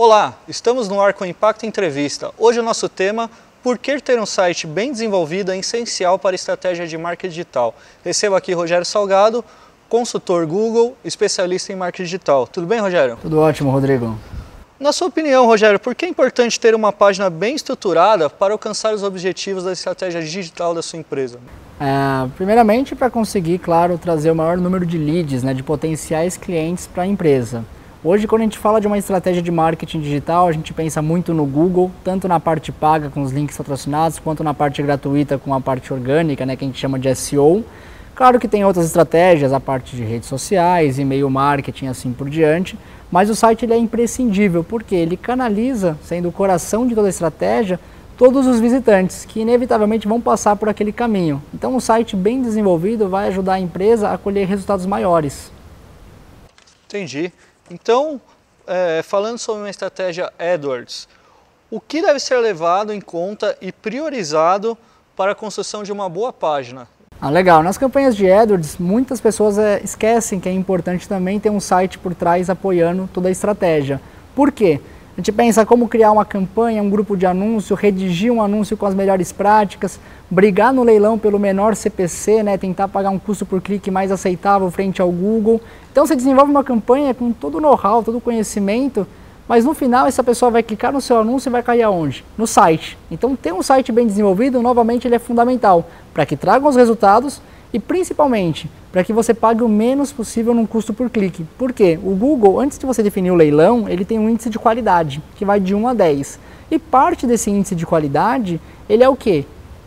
Olá, estamos no ar com Impacto Entrevista. Hoje o nosso tema, por que ter um site bem desenvolvido é essencial para a estratégia de marketing digital. Recebo aqui Rogério Salgado, consultor Google, especialista em marketing digital. Tudo bem, Rogério? Tudo ótimo, Rodrigo. Na sua opinião, Rogério, por que é importante ter uma página bem estruturada para alcançar os objetivos da estratégia digital da sua empresa? Primeiramente, para conseguir, claro, trazer o maior número de leads, de potenciais clientes para a empresa. Hoje, quando a gente fala de uma estratégia de marketing digital, a gente pensa muito no Google, tanto na parte paga com os links patrocinados, quanto na parte gratuita com a parte orgânica, que a gente chama de SEO. Claro que tem outras estratégias, a parte de redes sociais, e-mail marketing, assim por diante, mas o site ele é imprescindível, porque ele canaliza, sendo o coração de toda a estratégia, todos os visitantes, que inevitavelmente vão passar por aquele caminho. Então, um site bem desenvolvido vai ajudar a empresa a colher resultados maiores. Entendi. Então, falando sobre uma estratégia AdWords, o que deve ser levado em conta e priorizado para a construção de uma boa página? Legal. Nas campanhas de AdWords, muitas pessoas esquecem que é importante também ter um site por trás apoiando toda a estratégia. Por quê? A gente pensa como criar uma campanha, um grupo de anúncio, redigir um anúncio com as melhores práticas, brigar no leilão pelo menor CPC, tentar pagar um custo por clique mais aceitável frente ao Google. Então você desenvolve uma campanha com todo o know-how, todo o conhecimento, mas no final essa pessoa vai clicar no seu anúncio e vai cair aonde? No site. Então ter um site bem desenvolvido, novamente, ele é fundamental para que tragam os resultados e principalmente para que você pague o menos possível num custo por clique. Por quê? O Google, antes de você definir o leilão, ele tem um índice de qualidade, que vai de 1 a 10. E parte desse índice de qualidade, ele é o quê?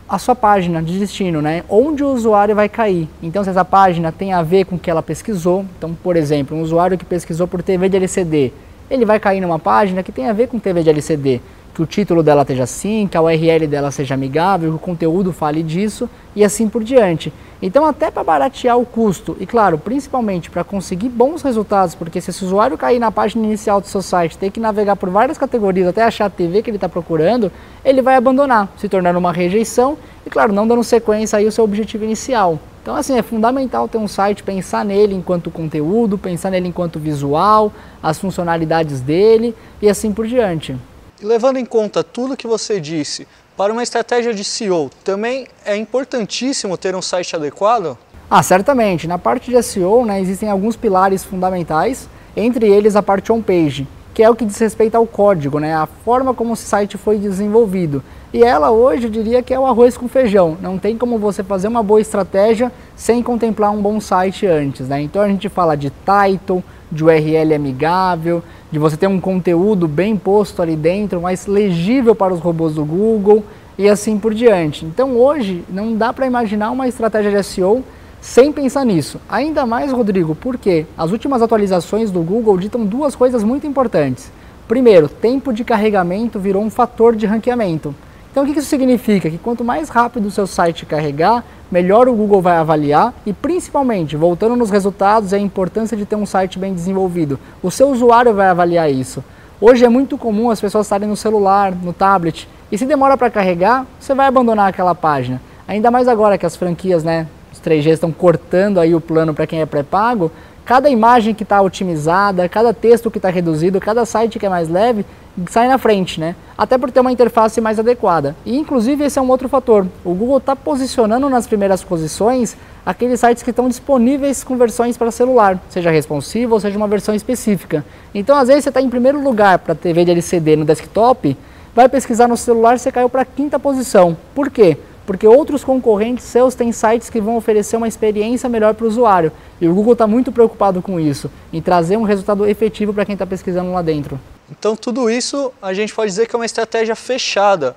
A sua página de destino, onde o usuário vai cair. Então, se essa página tem a ver com o que ela pesquisou, então, por exemplo, um usuário que pesquisou por TV de LCD, ele vai cair numa página que tem a ver com TV de LCD, que o título dela esteja assim, que a URL dela seja amigável, que o conteúdo fale disso e assim por diante. Então, até para baratear o custo e, claro, principalmente para conseguir bons resultados, porque se esse usuário cair na página inicial do seu site, ter que navegar por várias categorias até achar a TV que ele está procurando, ele vai abandonar, se tornando uma rejeição e, claro, não dando sequência aí ao seu objetivo inicial. Então, assim, é fundamental ter um site, pensar nele enquanto conteúdo, pensar nele enquanto visual, as funcionalidades dele e assim por diante. E levando em conta tudo que você disse, para uma estratégia de SEO, também é importantíssimo ter um site adequado? Certamente. Na parte de SEO, existem alguns pilares fundamentais, entre eles a parte homepage, que é o que diz respeito ao código, a forma como o site foi desenvolvido. E ela hoje, eu diria que é o arroz com feijão. Não tem como você fazer uma boa estratégia sem contemplar um bom site antes. Então a gente fala de title, de URL amigável, de você ter um conteúdo bem posto ali dentro, mais legível para os robôs do Google e assim por diante. Então hoje não dá para imaginar uma estratégia de SEO sem pensar nisso. Ainda mais, Rodrigo, porque as últimas atualizações do Google ditam duas coisas muito importantes. Primeiro, tempo de carregamento virou um fator de ranqueamento. Então o que isso significa? Que quanto mais rápido o seu site carregar, melhor o Google vai avaliar e principalmente, voltando nos resultados, é a importância de ter um site bem desenvolvido. O seu usuário vai avaliar isso. Hoje é muito comum as pessoas estarem no celular, no tablet, e se demora para carregar, você vai abandonar aquela página. Ainda mais agora que as franquias, os 3G estão cortando aí o plano para quem é pré-pago, cada imagem que está otimizada, cada texto que está reduzido, cada site que é mais leve, sai na frente, Até por ter uma interface mais adequada. E inclusive esse é um outro fator. O Google está posicionando nas primeiras posições aqueles sites que estão disponíveis com versões para celular, seja responsiva ou seja uma versão específica. Então às vezes você está em primeiro lugar para TV de LCD no desktop, vai pesquisar no celular e você caiu para a 5ª posição. Por quê? Porque outros concorrentes seus têm sites que vão oferecer uma experiência melhor para o usuário. E o Google está muito preocupado com isso, em trazer um resultado efetivo para quem está pesquisando lá dentro. Então tudo isso a gente pode dizer que é uma estratégia fechada.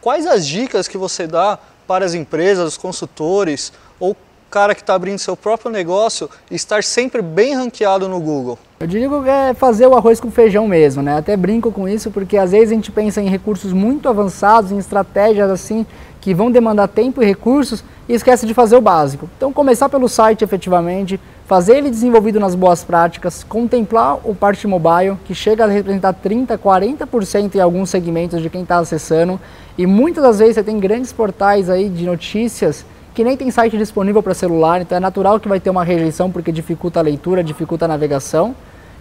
Quais as dicas que você dá para as empresas, os consultores ou o cara que está abrindo seu próprio negócio estar sempre bem ranqueado no Google? Eu digo que é fazer o arroz com feijão mesmo, Até brinco com isso porque às vezes a gente pensa em recursos muito avançados, em estratégias assim que vão demandar tempo e recursos e esquece de fazer o básico. Então começar pelo site efetivamente, fazer ele desenvolvido nas boas práticas, contemplar o parte mobile, que chega a representar 30%, 40% em alguns segmentos de quem está acessando, e muitas das vezes você tem grandes portais aí de notícias que nem tem site disponível para celular, então é natural que vai ter uma rejeição porque dificulta a leitura, dificulta a navegação.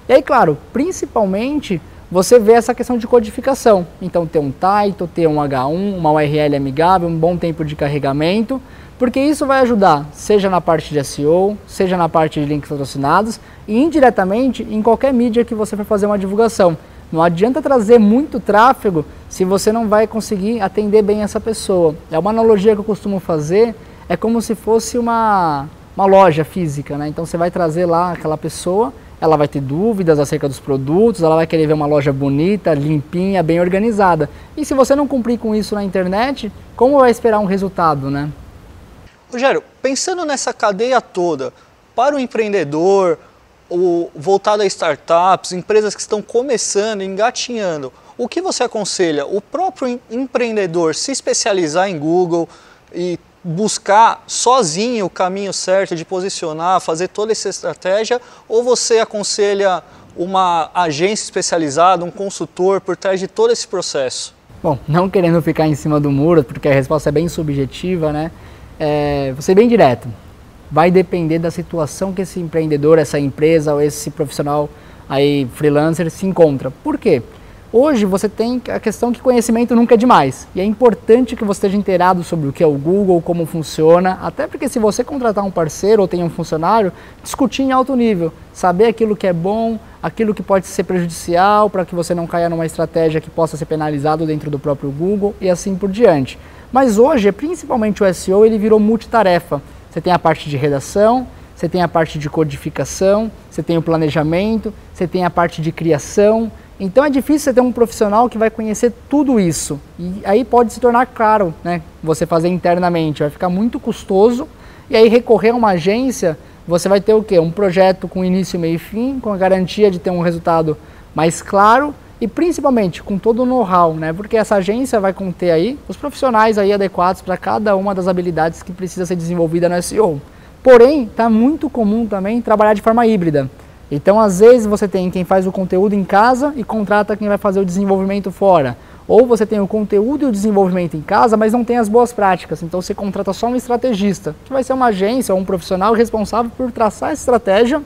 E aí, claro, principalmente você vê essa questão de codificação. Então ter um title, ter um H1, uma URL amigável, um bom tempo de carregamento, porque isso vai ajudar, seja na parte de SEO, seja na parte de links patrocinados e indiretamente em qualquer mídia que você for fazer uma divulgação. Não adianta trazer muito tráfego se você não vai conseguir atender bem essa pessoa. É uma analogia que eu costumo fazer, é como se fosse uma loja física, né? Então você vai trazer lá aquela pessoa, ela vai ter dúvidas acerca dos produtos, ela vai querer ver uma loja bonita, limpinha, bem organizada. E se você não cumprir com isso na internet, como vai esperar um resultado, né? Rogério, pensando nessa cadeia toda, para o empreendedor, voltado a startups, empresas que estão começando, engatinhando, o que você aconselha? O próprio empreendedor se especializar em Google e buscar sozinho o caminho certo de posicionar, fazer toda essa estratégia, ou você aconselha uma agência especializada, um consultor por trás de todo esse processo? Bom, não querendo ficar em cima do muro, porque a resposta é bem subjetiva, né? Vou ser bem direto. Vai depender da situação que esse empreendedor, essa empresa ou esse profissional aí, freelancer, se encontra. Por quê? Hoje você tem a questão que conhecimento nunca é demais. E é importante que você esteja inteirado sobre o que é o Google, como funciona, até porque se você contratar um parceiro ou tem um funcionário, discutir em alto nível, saber aquilo que é bom, aquilo que pode ser prejudicial, para que você não caia numa estratégia que possa ser penalizado dentro do próprio Google e assim por diante. Mas hoje, principalmente o SEO, ele virou multitarefa. Você tem a parte de redação, você tem a parte de codificação, você tem o planejamento, você tem a parte de criação. Então é difícil você ter um profissional que vai conhecer tudo isso. E aí pode se tornar caro, né? Você fazer internamente, vai ficar muito custoso. E aí recorrer a uma agência, você vai ter o quê? Um projeto com início, meio e fim, com a garantia de ter um resultado mais claro e principalmente com todo o know-how, né? Porque essa agência vai conter aí os profissionais aí adequados para cada uma das habilidades que precisa ser desenvolvida no SEO. Porém, está muito comum também trabalhar de forma híbrida. Então, às vezes você tem quem faz o conteúdo em casa e contrata quem vai fazer o desenvolvimento fora. Ou você tem o conteúdo e o desenvolvimento em casa, mas não tem as boas práticas. Então você contrata só um estrategista, que vai ser uma agência ou um profissional responsável por traçar a estratégia,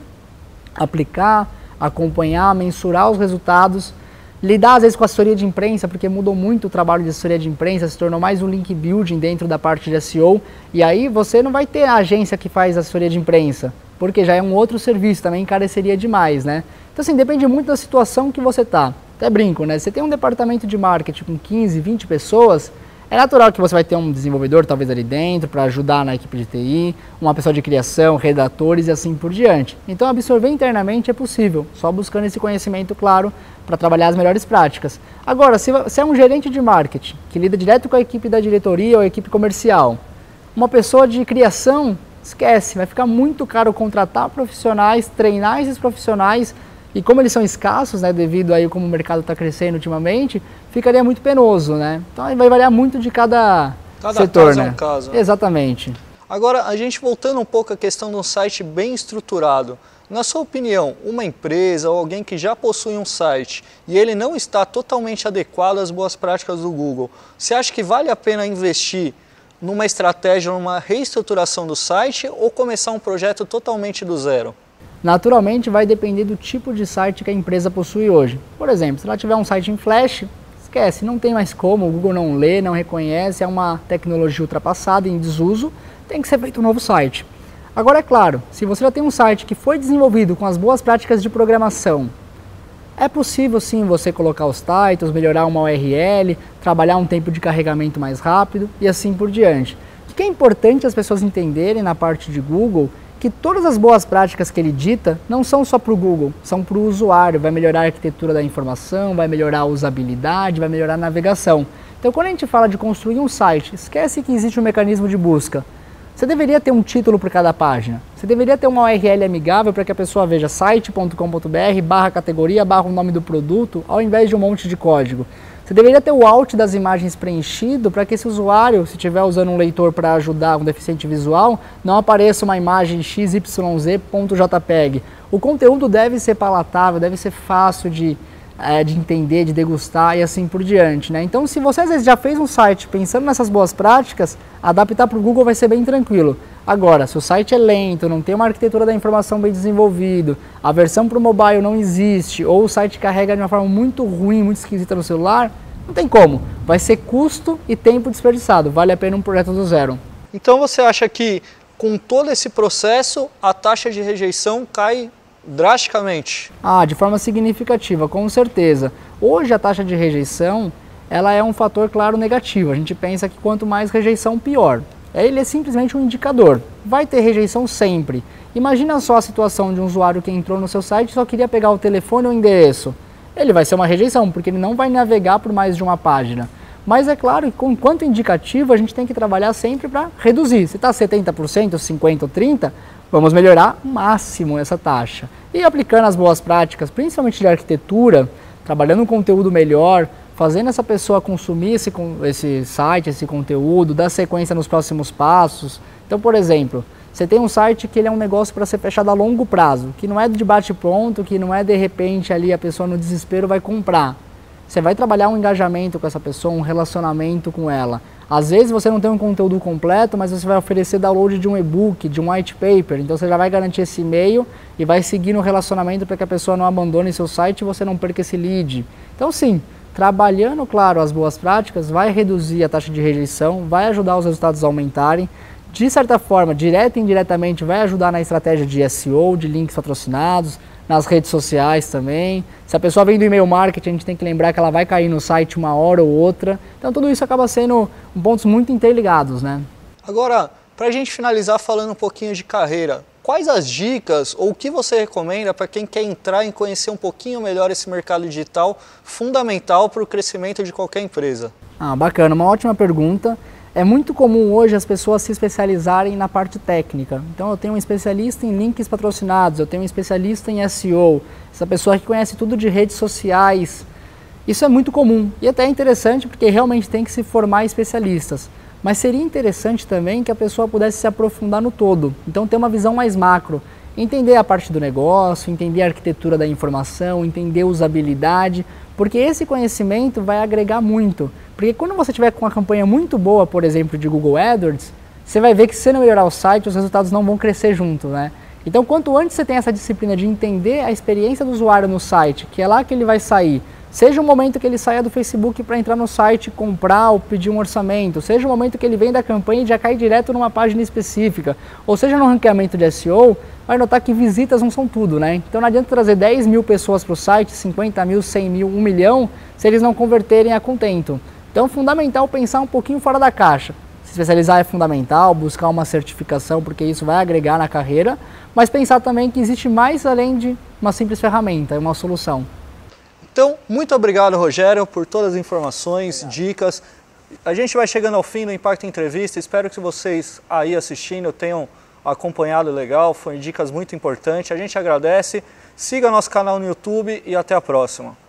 aplicar, acompanhar, mensurar os resultados, lidar às vezes com a assessoria de imprensa, porque mudou muito o trabalho de assessoria de imprensa, se tornou mais um link building dentro da parte de SEO, e aí você não vai ter a agência que faz assessoria de imprensa, porque já é um outro serviço, também encareceria demais, né? Então assim, depende muito da situação que você tá. Até brinco, né? Você tem um departamento de marketing com 15, 20 pessoas, é natural que você vai ter um desenvolvedor talvez ali dentro para ajudar na equipe de TI, uma pessoa de criação, redatores e assim por diante. Então absorver internamente é possível, só buscando esse conhecimento claro para trabalhar as melhores práticas. Agora, se é um gerente de marketing que lida direto com a equipe da diretoria ou a equipe comercial, uma pessoa de criação, esquece, vai ficar muito caro contratar profissionais, treinar esses profissionais. E como eles são escassos, né, devido aí como o mercado está crescendo ultimamente, ficaria muito penoso, né? Então vai variar muito de cada setor, caso né? é um caso. Exatamente. Agora, a gente voltando um pouco à questão de um site bem estruturado. Na sua opinião, uma empresa ou alguém que já possui um site e ele não está totalmente adequado às boas práticas do Google, você acha que vale a pena investir numa estratégia, numa reestruturação do site ou começar um projeto totalmente do zero? Naturalmente vai depender do tipo de site que a empresa possui hoje. Por exemplo, se ela tiver um site em Flash, esquece, não tem mais como, o Google não lê, não reconhece, é uma tecnologia ultrapassada, em desuso, tem que ser feito um novo site. Agora é claro, se você já tem um site que foi desenvolvido com as boas práticas de programação, é possível sim você colocar os titles, melhorar uma URL, trabalhar um tempo de carregamento mais rápido e assim por diante. O que é importante as pessoas entenderem na parte de Google que todas as boas práticas que ele dita não são só para o Google, são para o usuário, vai melhorar a arquitetura da informação, vai melhorar a usabilidade, vai melhorar a navegação. Então quando a gente fala de construir um site, esquece que existe um mecanismo de busca. Você deveria ter um título por cada página, você deveria ter uma URL amigável para que a pessoa veja site.com.br/categoria/ o nome do produto, ao invés de um monte de código. Você deveria ter o alt das imagens preenchido para que esse usuário, se estiver usando um leitor para ajudar um deficiente visual, não apareça uma imagem xyz.jpg. O conteúdo deve ser palatável, deve ser fácil de entender, de degustar e assim por diante, né? Então, se você às vezes já fez um site pensando nessas boas práticas, adaptar para o Google vai ser bem tranquilo. Agora, se o site é lento, não tem uma arquitetura da informação bem desenvolvida, a versão para o mobile não existe, ou o site carrega de uma forma muito ruim, muito esquisita no celular, não tem como. Vai ser custo e tempo desperdiçado. Vale a pena um projeto do zero. Então você acha que com todo esse processo a taxa de rejeição cai drasticamente? De forma significativa, com certeza. Hoje a taxa de rejeição ela é um fator, claro, negativo. A gente pensa que quanto mais rejeição, pior. Ele é simplesmente um indicador. Vai ter rejeição sempre. Imagina só a situação de um usuário que entrou no seu site e só queria pegar o telefone ou o endereço. Ele vai ser uma rejeição, porque ele não vai navegar por mais de uma página. Mas é claro que, enquanto indicativo, a gente tem que trabalhar sempre para reduzir. Se está 70%, 50% ou 30%, vamos melhorar o máximo essa taxa. E aplicando as boas práticas, principalmente de arquitetura, trabalhando um conteúdo melhor, fazendo essa pessoa consumir esse site, esse conteúdo, dar sequência nos próximos passos. Então, por exemplo, você tem um site que ele é um negócio para ser fechado a longo prazo, que não é de bate-pronto, que não é de repente ali a pessoa no desespero vai comprar. Você vai trabalhar um engajamento com essa pessoa, um relacionamento com ela. Às vezes você não tem um conteúdo completo, mas você vai oferecer download de um e-book, de um white paper. Então você já vai garantir esse e-mail e vai seguir no relacionamento para que a pessoa não abandone seu site e você não perca esse lead. Então sim, trabalhando, claro, as boas práticas, vai reduzir a taxa de rejeição, vai ajudar os resultados a aumentarem. De certa forma, direta e indiretamente, vai ajudar na estratégia de SEO, de links patrocinados, nas redes sociais também. Se a pessoa vem do e-mail marketing, a gente tem que lembrar que ela vai cair no site uma hora ou outra. Então tudo isso acaba sendo pontos muito interligados, né? Agora, para a gente finalizar falando um pouquinho de carreira, quais as dicas ou o que você recomenda para quem quer entrar e conhecer um pouquinho melhor esse mercado digital fundamental para o crescimento de qualquer empresa? Bacana, uma ótima pergunta. É muito comum hoje as pessoas se especializarem na parte técnica. Então eu tenho um especialista em links patrocinados, eu tenho um especialista em SEO, essa pessoa que conhece tudo de redes sociais. Isso é muito comum e até é interessante porque realmente tem que se formar especialistas. Mas seria interessante também que a pessoa pudesse se aprofundar no todo. Então ter uma visão mais macro, entender a parte do negócio, entender a arquitetura da informação, entender usabilidade, porque esse conhecimento vai agregar muito. Porque quando você tiver com uma campanha muito boa, por exemplo, de Google AdWords, você vai ver que se você não melhorar o site, os resultados não vão crescer junto, né? Então, quanto antes você tem essa disciplina de entender a experiência do usuário no site, que é lá que ele vai sair, seja o momento que ele saia do Facebook para entrar no site, comprar ou pedir um orçamento, seja o momento que ele vem da campanha e já cai direto numa página específica, ou seja no ranqueamento de SEO, vai notar que visitas não são tudo, né? Então não adianta trazer 10 mil pessoas para o site, 50 mil, 100 mil, 1 milhão, se eles não converterem a contento. Então é fundamental pensar um pouquinho fora da caixa. Se especializar é fundamental, buscar uma certificação, porque isso vai agregar na carreira, mas pensar também que existe mais além de uma simples ferramenta, uma solução. Então, muito obrigado, Rogério, por todas as informações, dicas. A gente vai chegando ao fim do Impacto Entrevista. Espero que vocês aí assistindo tenham acompanhado legal. Foram dicas muito importantes. A gente agradece. Siga nosso canal no YouTube e até a próxima.